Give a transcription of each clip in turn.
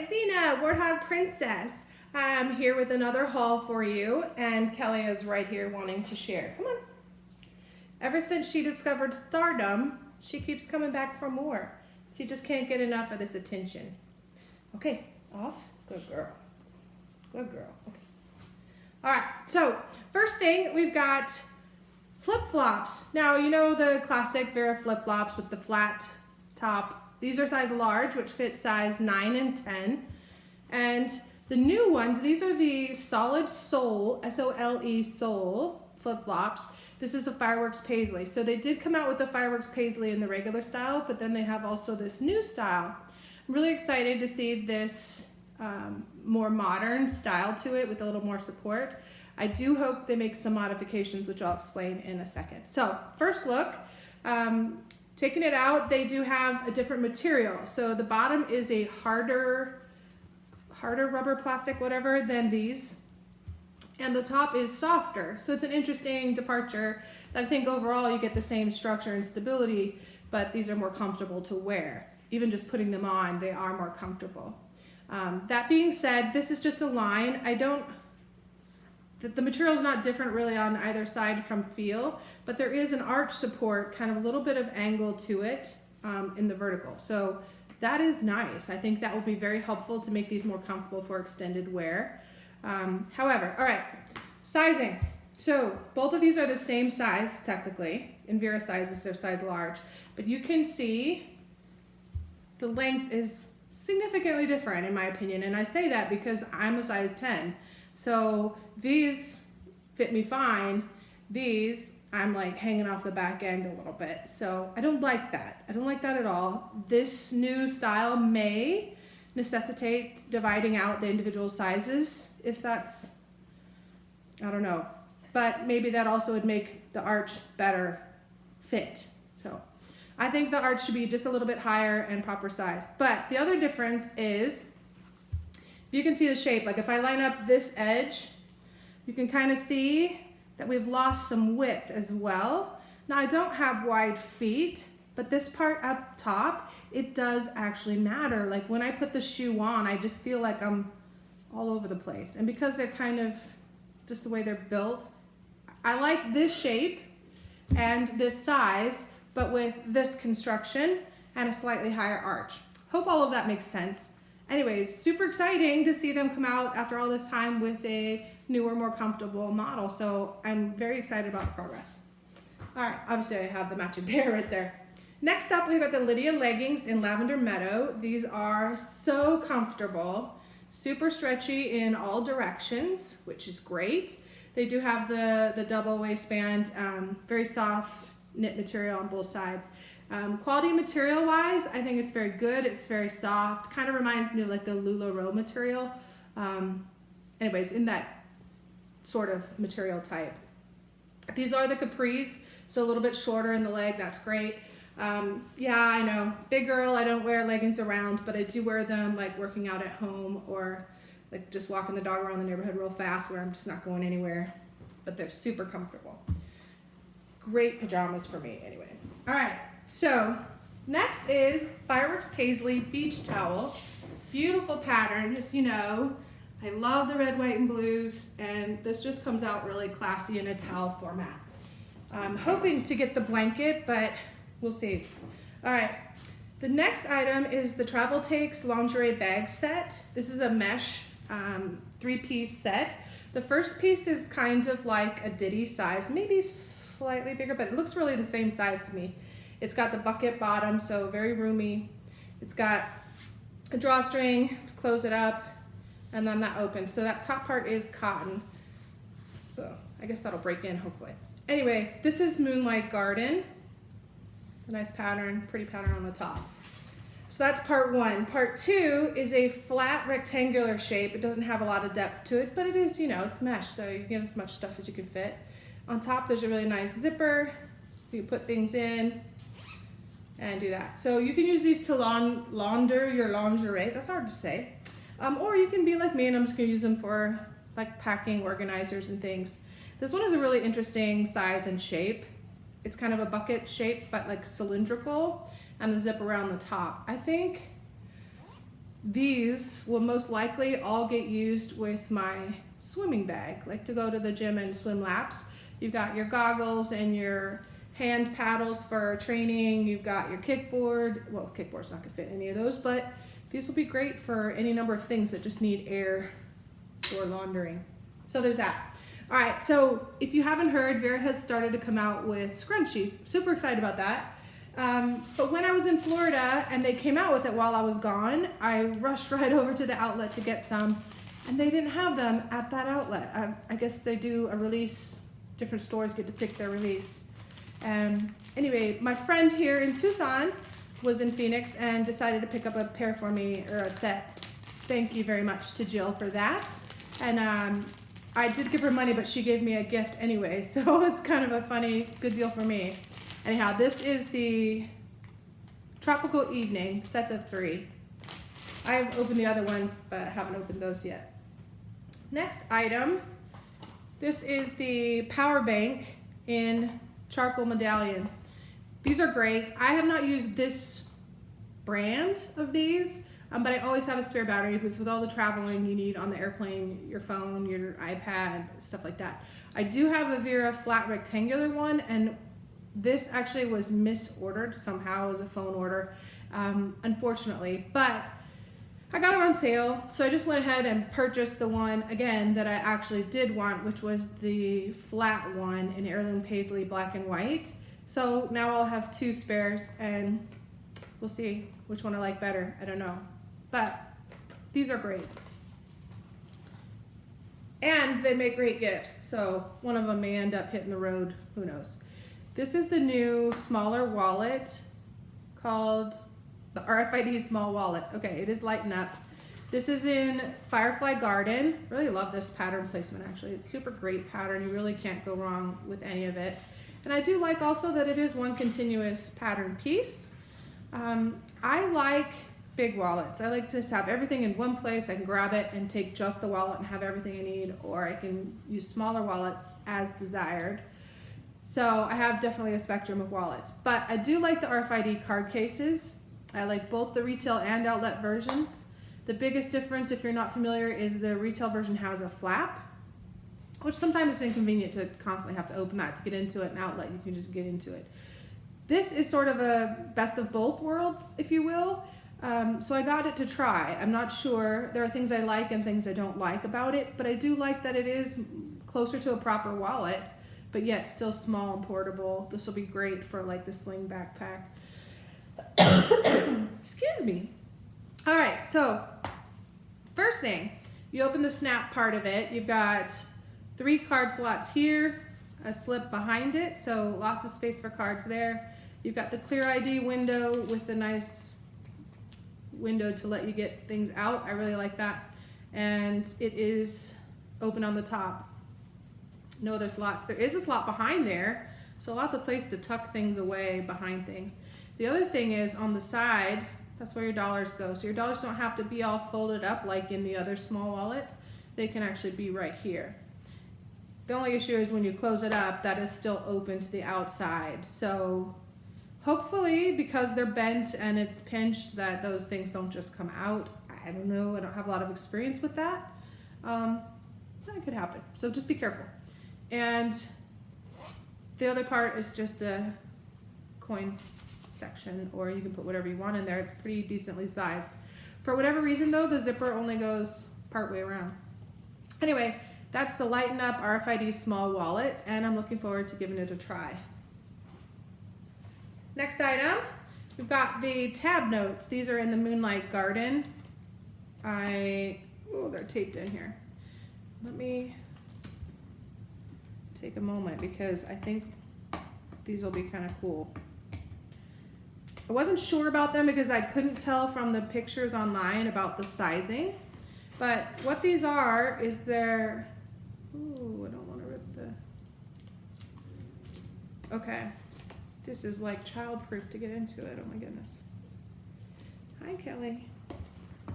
it's Zena, Warthog Princess. I'm here with another haul for you, and Kelly is right here wanting to share. Come on. Ever since she discovered stardom, she keeps coming back for more. She just can't get enough of this attention. Okay, off. Good girl. Good girl. Okay. All right, so first thing, we've got flip-flops. Now, you know the classic Vera flip-flops with the flat top. These are size large, which fits size 9 and 10. And the new ones, these are the solid sole, S-O-L-E sole flip-flops. This is a Fireworks Paisley. So they did come out with the Fireworks Paisley in the regular style, but then they have also this new style. I'm really excited to see this more modern style to it with a little more support. I do hope they make some modifications, which I'll explain in a second. So first look, taking it out, they do have a different material. So the bottom is a harder rubber plastic, whatever, than these. And the top is softer. So it's an interesting departure. I think overall you get the same structure and stability, but these are more comfortable to wear. Even just putting them on, they are more comfortable. That being said, this is just a line. The material is not different really on either side from feel, but there is an arch support, kind of a little bit of angle to it in the vertical. So that is nice. I think that will be very helpful to make these more comfortable for extended wear. However, all right, sizing. So both of these are the same size technically. In Vera sizes, they're size large, but you can see the length is significantly different in my opinion. And I say that because I'm a size 10. So these fit me fine. These, I'm like hanging off the back end a little bit. So I don't like that. I don't like that at all. This new style may necessitate dividing out the individual sizes if that's, I don't know. But maybe that also would make the arch better fit. So I think the arch should be just a little bit higher and proper size. But the other difference is, you can see the shape, like if I line up this edge, you can kind of see that we've lost some width as well. Now I don't have wide feet, but this part up top, it does actually matter. Like when I put the shoe on, I just feel like I'm all over the place. And because they're kind of just the way they're built, I like this shape and this size, but with this construction and a slightly higher arch. Hope all of that makes sense. Anyways, super exciting to see them come out after all this time with a newer, more comfortable model. So I'm very excited about the progress. All right, obviously I have the matching pair right there. Next up, we've got the Lydia leggings in Lavender Meadow. These are so comfortable, super stretchy in all directions, which is great. They do have the double waistband, very soft knit material on both sides. Quality material wise, I think it's very good. It's very soft. Kind of reminds me of like the LuLaRoe material. Anyways, in that sort of material type. These are the Capris, so a little bit shorter in the leg. That's great. Yeah, I know. Big girl, I don't wear leggings around, but I do wear them like working out at home or like just walking the dog around the neighborhood real fast where I'm just not going anywhere. But they're super comfortable. Great pajamas for me anyway. All right. So next is Fireworks Paisley Beach Towel. Beautiful pattern, as you know. I love the red, white, and blues, and this just comes out really classy in a towel format. I'm hoping to get the blanket, but we'll see. All right, the next item is the Travel Takes Lingerie Bag Set. This is a mesh 3-piece set. The first piece is kind of like a ditty size, maybe slightly bigger, but it looks really the same size to me. It's got the bucket bottom, so very roomy. It's got a drawstring to close it up, and then that opens. So that top part is cotton. So I guess that'll break in, hopefully. Anyway, this is Moonlight Garden. A nice pattern, pretty pattern on the top. So that's part one. Part two is a flat rectangular shape. It doesn't have a lot of depth to it, but it is, you know, it's mesh, so you can get as much stuff as you can fit. On top, there's a really nice zipper, so you put things in and do that. So you can use these to launder your lingerie. That's hard to say. Or you can be like me, and I'm just gonna use them for like packing organizers and things. This one is a really interesting size and shape. It's kind of a bucket shape, but like cylindrical, and the zip around the top. I think these will most likely all get used with my swimming bag, like to go to the gym and swim laps. You've got your goggles and your hand paddles for training. You've got your kickboard. Well, kickboard's not gonna fit any of those, but these will be great for any number of things that just need air or laundering. So there's that. All right, so if you haven't heard, Vera has started to come out with scrunchies. Super excited about that. But when I was in Florida and they came out with it while I was gone, I rushed right over to the outlet to get some, and they didn't have them at that outlet. I guess they do a release, different stores get to pick their release. Anyway, my friend here in Tucson was in Phoenix and decided to pick up a pair for me, or a set. Thank you very much to Jill for that. And I did give her money, but she gave me a gift anyway, so it's kind of a funny, good deal for me. Anyhow, this is the Tropical Evening, sets of 3. I've opened the other ones, but I haven't opened those yet. Next item, this is the power bank in Charcoal Medallion. These are great. I have not used this brand of these, but I always have a spare battery because with all the traveling you need on the airplane, your phone, your iPad, stuff like that. I do have a Vera flat rectangular one, and this actually was misordered somehow as a phone order, unfortunately, but I got it on sale, so I just went ahead and purchased the one again that I actually did want, which was the flat one in heirloom Paisley black and white. So now I'll have 2 spares, and we'll see which one I like better. I don't know, but these are great. And they make great gifts, so one of them may end up hitting the road, who knows. This is the new smaller wallet called the RFID small wallet. Okay, it is Lighten up. This is in Firefly Garden. Really love this pattern placement, actually. It's super great pattern. You really can't go wrong with any of it. And I do like also that it is one continuous pattern piece. I like big wallets. I like to have everything in one place. I can grab it and take just the wallet and have everything I need, or I can use smaller wallets as desired. So I have definitely a spectrum of wallets, but I do like the RFID card cases. I like both the retail and outlet versions. The biggest difference, if you're not familiar, is the retail version has a flap, which sometimes is inconvenient to constantly have to open that to get into it. An outlet, you can just get into it. This is sort of a best of both worlds, if you will. So I got it to try. I'm not sure. There are things I like and things I don't like about it, but I do like that it is closer to a proper wallet, but yet still small and portable. This will be great for like the sling backpack. Excuse me. All right, so first thing, you open the snap part of it. You've got 3 card slots here, a slip behind it, so lots of space for cards there. You've got the clear ID window with the nice window to let you get things out. I really like that. And it is open on the top. No other slots. There is a slot behind there, so lots of place to tuck things away behind things. The other thing is on the side, that's where your dollars go. So your dollars don't have to be all folded up like in the other small wallets. They can actually be right here. The only issue is when you close it up, that is still open to the outside. So hopefully, because they're bent and it's pinched, that those things don't just come out. I don't know. I don't have a lot of experience with that. That could happen. So just be careful. And the other part is just a coin section, or you can put whatever you want in there. It's pretty decently sized. For whatever reason, though, the zipper only goes partway around. Anyway, that's the Lighten Up RFID small wallet, and I'm looking forward to giving it a try. Next item, we've got the tab notes. These are in the Moonlight Garden. Oh, they're taped in here. Let me take a moment because I think these will be kind of cool. I wasn't sure about them because I couldn't tell from the pictures online about the sizing. But what these are is they're, ooh, I don't want to rip the, okay. This is like child-proof to get into it. Oh my goodness. Hi, Kelly.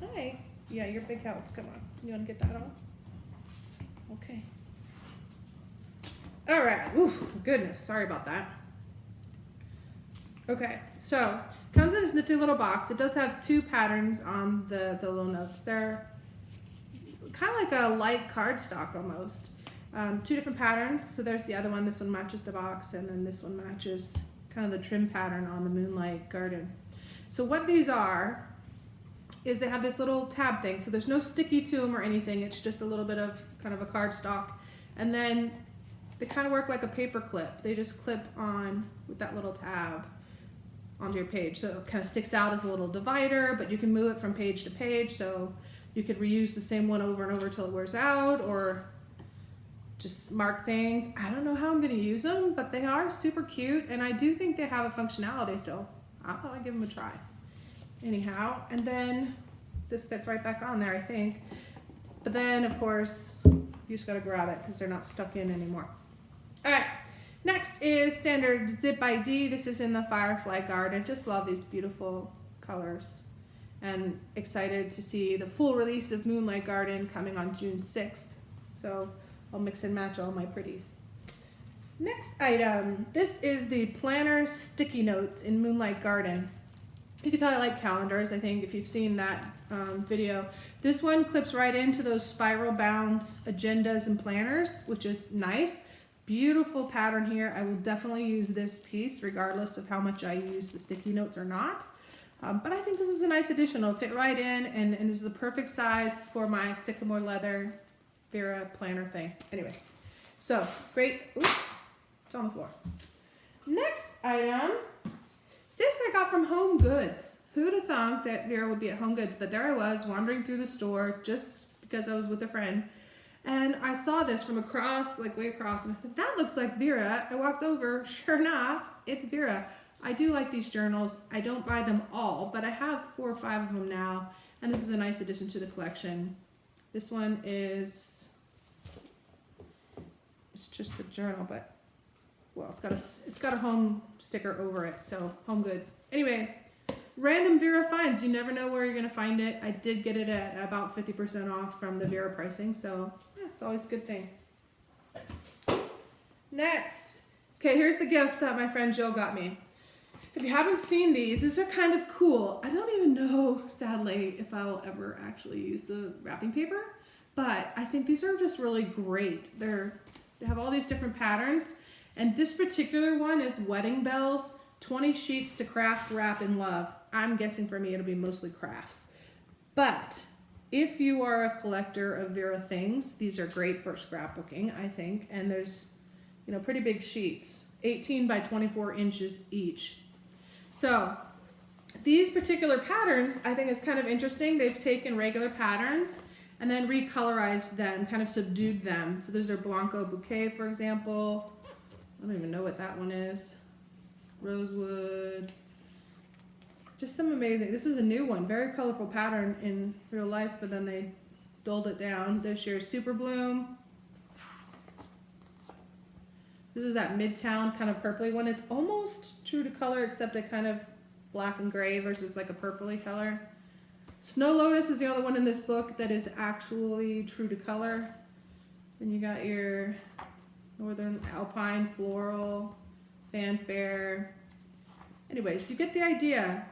Hi. Yeah, you're big help. Come on. You want to get that off? Okay. All right. Ooh, goodness. Sorry about that. Okay, so comes in this nifty little box. It does have 2 patterns on the little notes. They're kind of like a light cardstock almost. 2 different patterns. So there's the other one. This one matches the box, and then this one matches kind of the trim pattern on the Moonlight Garden. So what these are is they have this little tab thing. So there's no sticky to them or anything. It's just a little bit of kind of a cardstock. And then they kind of work like a paper clip. They just clip on with that little tab onto your page. So it kind of sticks out as a little divider, but you can move it from page to page. So you could reuse the same one over and over till it wears out, or just mark things. I don't know how I'm going to use them, but they are super cute, and I do think they have a functionality, so I'll probably give them a try. Anyhow, and then this fits right back on there, I think. But then, of course, you just got to grab it because they're not stuck in anymore. All right, next is standard zip ID. This is in the Firefly Garden. Just love these beautiful colors, and excited to see the full release of Moonlight Garden coming on June 6th. So I'll mix and match all my pretties. Next item, this is the planner sticky notes in Moonlight Garden. You can tell I like calendars, I think, if you've seen that video. This one clips right into those spiral bound agendas and planners, which is nice. Beautiful pattern here. I will definitely use this piece regardless of how much I use the sticky notes or not. But I think this is a nice addition. It'll fit right in, and this is a perfect size for my sycamore leather Vera planner thing. Anyway, so great. Oops, it's on the floor. Next item, this I got from Home Goods. Who'd have thunk that Vera would be at Home Goods? But there I was wandering through the store just because I was with a friend. And I saw this from across, like way across, and I said, that looks like Vera. I walked over, sure enough, it's Vera. I do like these journals. I don't buy them all, but I have 4 or 5 of them now, and this is a nice addition to the collection. This one is, it's just the journal, but, well, it's got a home sticker over it, so Home Goods. Anyway, random Vera finds. You never know where you're going to find it. I did get it at about 50% off from the Vera pricing, so yeah, it's always a good thing. Next, okay, here's the gift that my friend Jill got me. If you haven't seen these are kind of cool. I don't even know, sadly, if I will ever actually use the wrapping paper, but I think these are just really great. They have all these different patterns, and this particular one is Wedding Bells, 20 sheets to craft, wrap, and love. I'm guessing for me it'll be mostly crafts. But if you are a collector of Vera things, these are great for scrapbooking, I think, and there's, you know, pretty big sheets, 18 by 24 inches each. So these particular patterns I think is kind of interesting. They've taken regular patterns and then recolorized them, kind of subdued them. So there's their Blanco Bouquet, for example. I don't even know what that one is. Rosewood. Just some amazing. This is a new one. Very colorful pattern in real life, but then they dulled it down. This year's Super Bloom. This is that Midtown kind of purpley one. It's almost true to color, except a kind of black and gray versus like a purpley color. Snow Lotus is the only one in this book that is actually true to color. Then you got your Northern Alpine Floral, Fanfare. Anyways, you get the idea.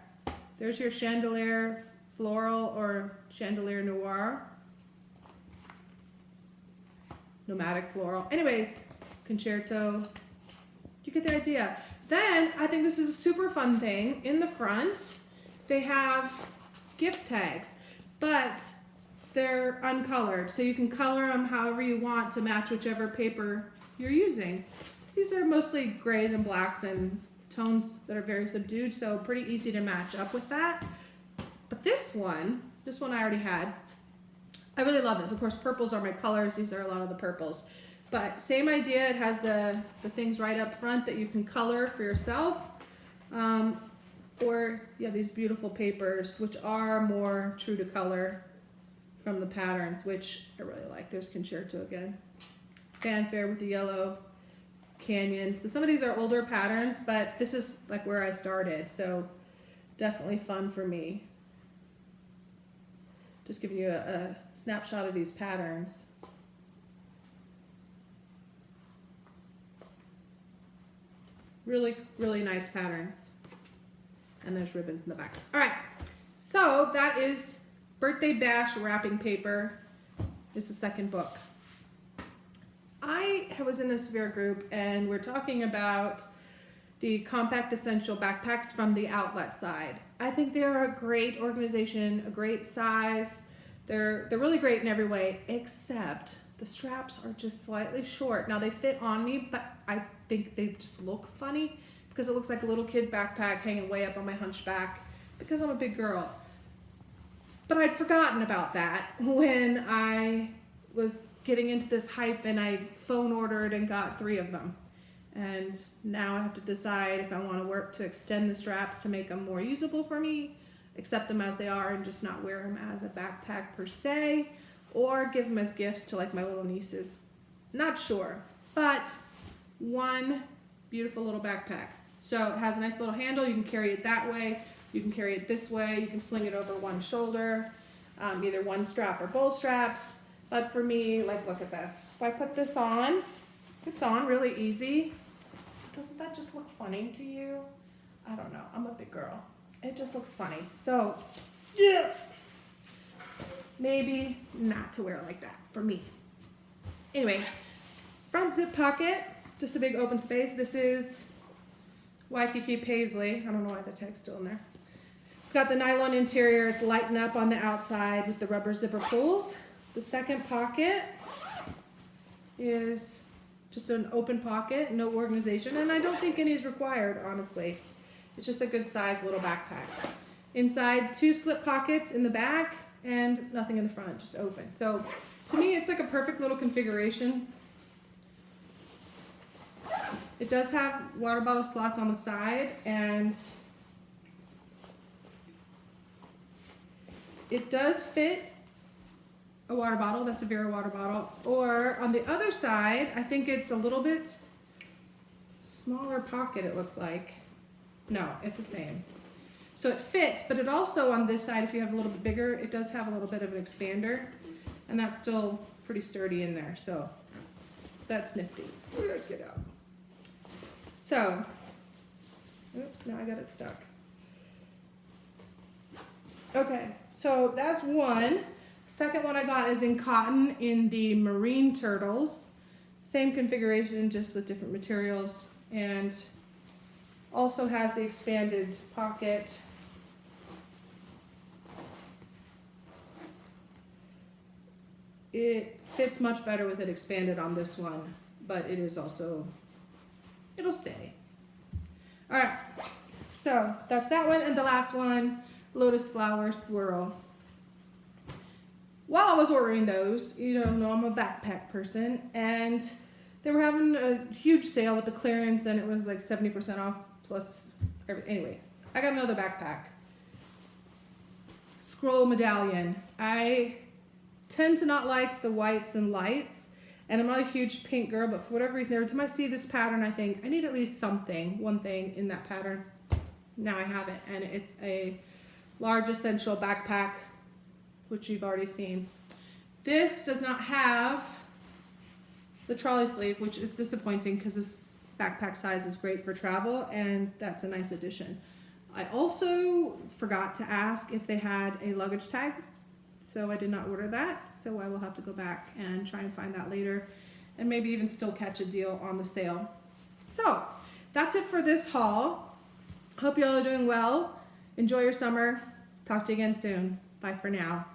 There's your Chandelier Floral or Chandelier Noir. Nomadic Floral. Anyways, Concerto. You get the idea. Then I think this is a super fun thing. In the front, they have gift tags, but they're uncolored, so you can color them however you want to match whichever paper you're using. These are mostly grays and blacks and tones that are very subdued, so pretty easy to match up with that. But this one I already had. I really love this. Of course, purples are my colors. These are a lot of the purples. But same idea. It has the things right up front that you can color for yourself. Or, yeah, these beautiful papers, which are more true to color from the patterns, which I really like. There's Concerto again. Fanfare with the yellow canyon. So some of these are older patterns, but this is like where I started. So definitely fun for me. Just giving you a snapshot of these patterns. Really, really nice patterns. And there's ribbons in the back. All right, so that is Birthday Bash wrapping paper. This is the second book. I was in this Vera group and we're talking about the compact essential backpacks from the outlet side. I think they're a great organization, a great size. They're really great in every way, except the straps are just slightly short. Now they fit on me, but I think they just look funny because it looks like a little kid backpack hanging way up on my hunchback because I'm a big girl. But I'd forgotten about that when I was getting into this hype and I phone ordered and got 3 of them. And now I have to decide if I want to work to extend the straps to make them more usable for me, accept them as they are and just not wear them as a backpack per se, or give them as gifts to like my little nieces. Not sure, but one beautiful little backpack. So it has a nice little handle. You can carry it that way. You can carry it this way. You can sling it over one shoulder, either one strap or both straps. But for me, like, look at this. If I put this on, it's on really easy. Doesn't that just look funny to you? I don't know. I'm a big girl. It just looks funny. So, yeah. Maybe not to wear it like that for me. Anyway, front zip pocket, just a big open space. This is Waikiki Paisley. I don't know why the tag's still in there. It's got the nylon interior. It's lighten up on the outside with the rubber zipper pulls. The second pocket is just an open pocket, no organization, and I don't think any is required, honestly. It's just a good size little backpack. Inside, 2 slip pockets in the back and nothing in the front, just open. So to me, it's like a perfect little configuration. It does have water bottle slots on the side, and it does fit a water bottle. That's a Vera water bottle. Or on the other side, I think it's a little bit smaller pocket, it looks like. No, it's the same. So it fits, but it also on this side, if you have a little bit bigger, it does have a little bit of an expander, and that's still pretty sturdy in there. So that's nifty. Get out. So, oops, now I got it stuck. Okay, so that's one. Second one I got is in cotton in the Marine Turtles. Same configuration, just with different materials, and also has the expanded pocket. It fits much better with it expanded on this one, but it is also, it'll stay. All right, so that's that one, and the last one, Lotus Flower Swirl. While I was ordering those, you know I'm a backpack person, and they were having a huge sale with the clearance, and it was like 70% off plus everything. Anyway, I got another backpack. Scroll Medallion. I tend to not like the whites and lights, and I'm not a huge pink girl, but for whatever reason, every time I see this pattern, I think I need at least something, one thing in that pattern. Now I have it, and it's a large essential backpack, which you've already seen. This does not have the trolley sleeve, which is disappointing because this backpack size is great for travel, and that's a nice addition. I also forgot to ask if they had a luggage tag, so I did not order that, so I will have to go back and try and find that later, and maybe even still catch a deal on the sale. So that's it for this haul. Hope you all are doing well. Enjoy your summer. Talk to you again soon. Bye for now.